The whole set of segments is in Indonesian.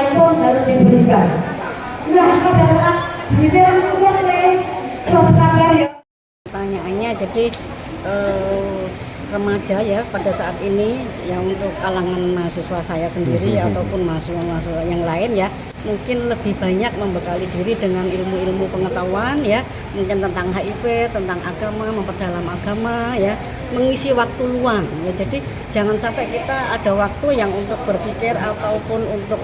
iPhone harus diberikan. Nah, pada saat giliran umur nih, sabar ya. Pertanyaannya jadi remaja ya pada saat ini yang untuk kalangan mahasiswa saya sendiri ataupun mahasiswa yang lain ya mungkin lebih banyak membekali diri dengan ilmu-ilmu pengetahuan ya, mungkin tentang HIV, tentang agama, memperdalam agama ya, mengisi waktu luang ya. Jadi jangan sampai kita ada waktu yang untuk berpikir ataupun untuk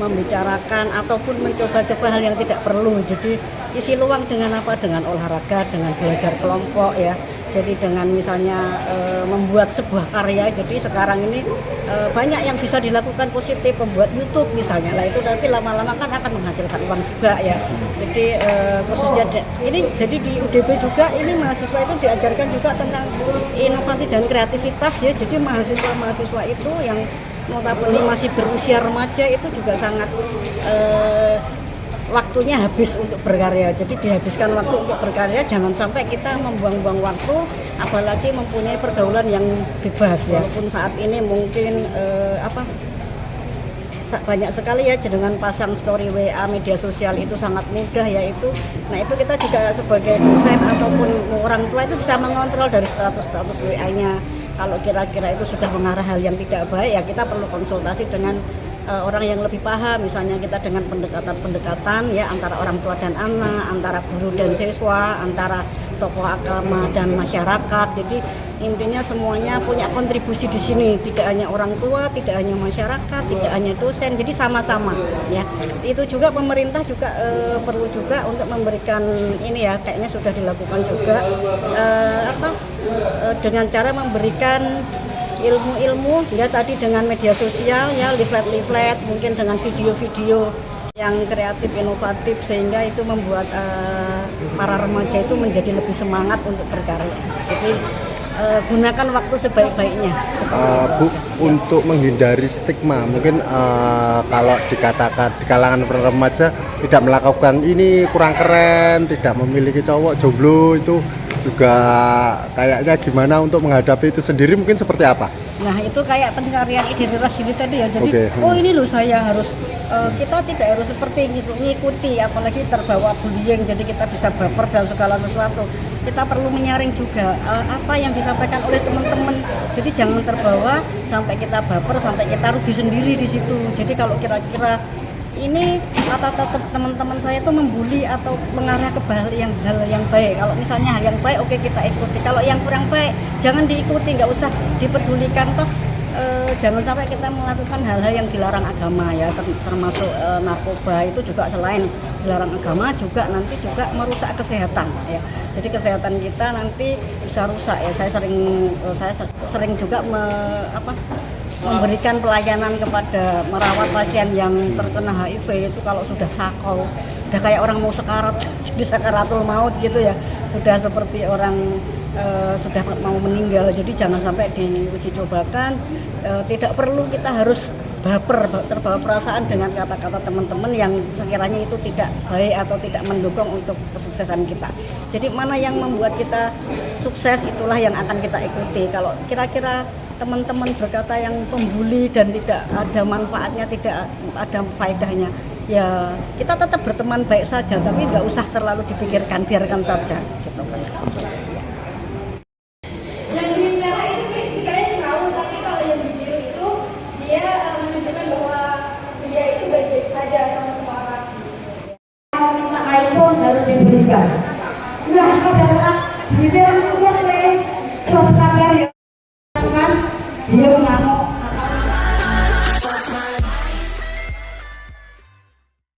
membicarakan ataupun mencoba-coba hal yang tidak perlu. Jadi isi luang dengan apa? Dengan olahraga, dengan belajar kelompok ya. Jadi dengan misalnya membuat sebuah karya. Jadi sekarang ini banyak yang bisa dilakukan positif, membuat YouTube misalnya. Lah itu nanti lama-lama kan akan menghasilkan uang juga ya. Jadi khususnya ini jadi di UDB juga ini mahasiswa itu diajarkan juga tentang inovasi dan kreativitas ya. Jadi mahasiswa itu yang notabene masih berusia remaja itu juga sangat waktunya habis untuk berkarya. Jadi dihabiskan waktu untuk berkarya, jangan sampai kita membuang-buang waktu, apalagi mempunyai pergaulan yang bebas ya. Walaupun saat ini mungkin banyak sekali ya dengan pasang story WA media sosial itu sangat mudah ya itu. Nah itu kita juga sebagai dosen ataupun orang tua itu bisa mengontrol dari status WA-nya. Kalau kira-kira itu sudah mengarah hal yang tidak baik ya kita perlu konsultasi dengan orang yang lebih paham, misalnya kita dengan pendekatan ya antara orang tua dan anak, antara guru dan siswa, antara tokoh agama dan masyarakat. Jadi intinya semuanya punya kontribusi di sini, tidak hanya orang tua, tidak hanya masyarakat, tidak hanya dosen, jadi sama-sama ya. Itu juga pemerintah juga perlu juga untuk memberikan ini ya, kayaknya sudah dilakukan juga dengan cara memberikan ilmu-ilmu ya tadi dengan media sosial ya, leaflet mungkin dengan video-video yang kreatif inovatif sehingga itu membuat para remaja itu menjadi lebih semangat untuk berkarya. Jadi gunakan waktu sebaik-baiknya. Bu, untuk menghindari stigma mungkin kalau dikatakan di kalangan remaja tidak melakukan ini kurang keren, tidak memiliki cowok, jomblo, itu juga kayaknya gimana untuk menghadapi itu sendiri, mungkin seperti apa? Nah itu kayak pencarian identitas diri tadi ya. Jadi oh ini loh saya harus kita tidak harus seperti gitu ngikuti, apalagi terbawa bullying jadi kita bisa baper dan segala sesuatu. Kita perlu menyaring juga apa yang disampaikan oleh teman-teman. Jadi jangan terbawa sampai kita baper, sampai kita rugi sendiri di situ. Jadi kalau kira-kira ini kata-kata teman-teman saya itu membuli atau mengarah ke hal yang baik. Kalau misalnya hal yang baik, oke kita ikuti. Kalau yang kurang baik, jangan diikuti, nggak usah dipedulikan toh. Jangan sampai kita melakukan hal-hal yang dilarang agama ya, termasuk narkoba itu juga selain dilarang agama juga nanti juga merusak kesehatan ya. Jadi kesehatan kita nanti bisa rusak ya. Saya sering juga memberikan pelayanan kepada merawat pasien yang terkena HIV itu kalau sudah sakau, udah kayak orang mau sekarat, jadi sakaratul maut gitu ya, sudah seperti orang sudah mau meninggal. Jadi jangan sampai diuji cobakan, tidak perlu kita harus baper, terbawa perasaan dengan kata-kata teman-teman yang sekiranya itu tidak baik atau tidak mendukung untuk kesuksesan kita. Jadi mana yang membuat kita sukses itulah yang akan kita ikuti. Kalau kira-kira teman-teman berkata yang pembuli dan tidak ada manfaatnya, tidak ada faedahnya, ya kita tetap berteman baik saja, tapi nggak usah terlalu dipikirkan, biarkan saja gitu kan. Yang di merah itu pikirannya selalu, tapi kalau yang di biru itu dia menunjukkan bahwa dia itu baik-baik saja sama semua orang. iPhone harus diberikan. Nah pada saat giliran umur nih, sabar ya.